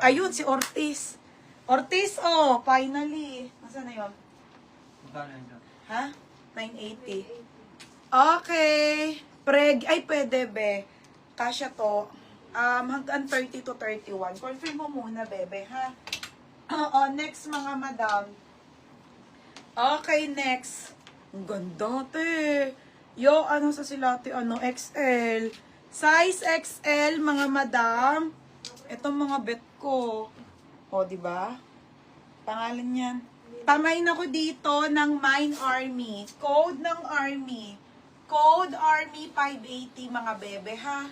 Ayun, si Ortiz. Ortiz, oh, finally. Nasaan na yun? Ha? 980. Okay. Ay, pwede, be. Kasya to. Hanggang 30 to 31. Confirm mo muna, bebe, ha? Next, mga madam. Okay, next. Ang ganda, te. Yo, ano sa silate, XL. Size XL, mga madam. Itong mga bet ko. O, diba? Pangalan yan. Tamayin ako dito ng Mine Army. Code ng Army. Code Army 580, mga bebe, ha?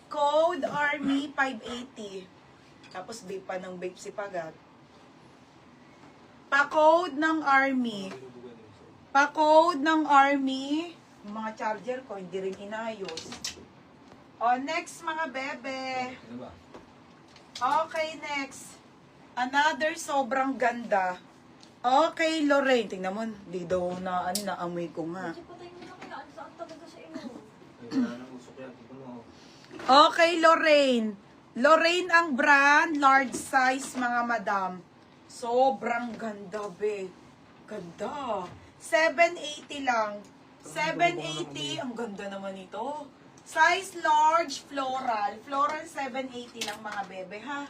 Code Army 580. Tapos babe pa ng babe si Pagat. Pa-code ng Army. Pa-code ng Army. Yung mga charger ko, hindi rin inayos. O, next, mga bebe. Okay, next. Another sobrang ganda. Okay, Lorraine. Tingnan mo, di daw na, naamoy ko nga. Okay, Lorraine. Lorraine ang brand, large size, mga madam. Sobrang ganda, be. Ganda. 780 lang. 780. Ang ganda naman ito. Size large, floral. Floral 780 lang, mga bebe, ha?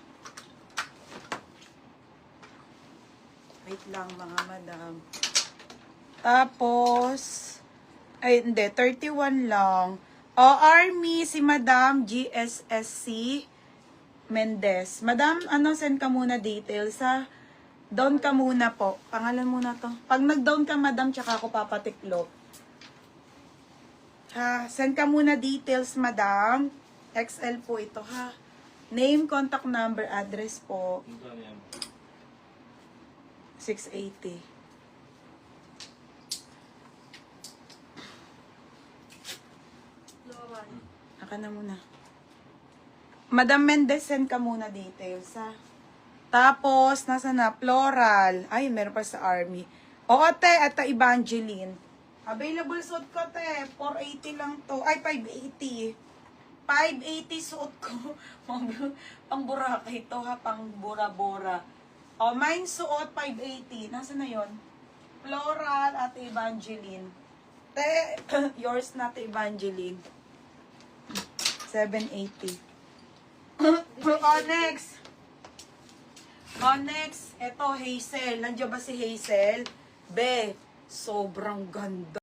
Wait lang, mga madam. Tapos, ay, hindi. 31 lang. O, Army, si Madam GSSC Mendez. Madam, send ka muna details, ha? Down ka muna po. Pangalan muna to. Pag nag-down ka, madam, tsaka ako papatiklop. Ha, send ka muna details, madam. XL po ito, ha. Name, contact number, address po. 680. Aka na muna. Madam Mendez, send ka muna details, ha. Tapos, nasa na? Floral. Ay, meron pa sa Army. O, ate, at Evangeline. Available suit ko, te. 480 lang to. Ay, 580. 580 suit ko. Pang Boracay to, ha. Pang Bora-Bora. O, mine suot, 580. Nasa na yon? Floral at Evangeline. Te, yours na, te, Evangeline. 780. O, next. Next, eto, Hazel. Nandiyan ba si Hazel? Be, sobrang ganda.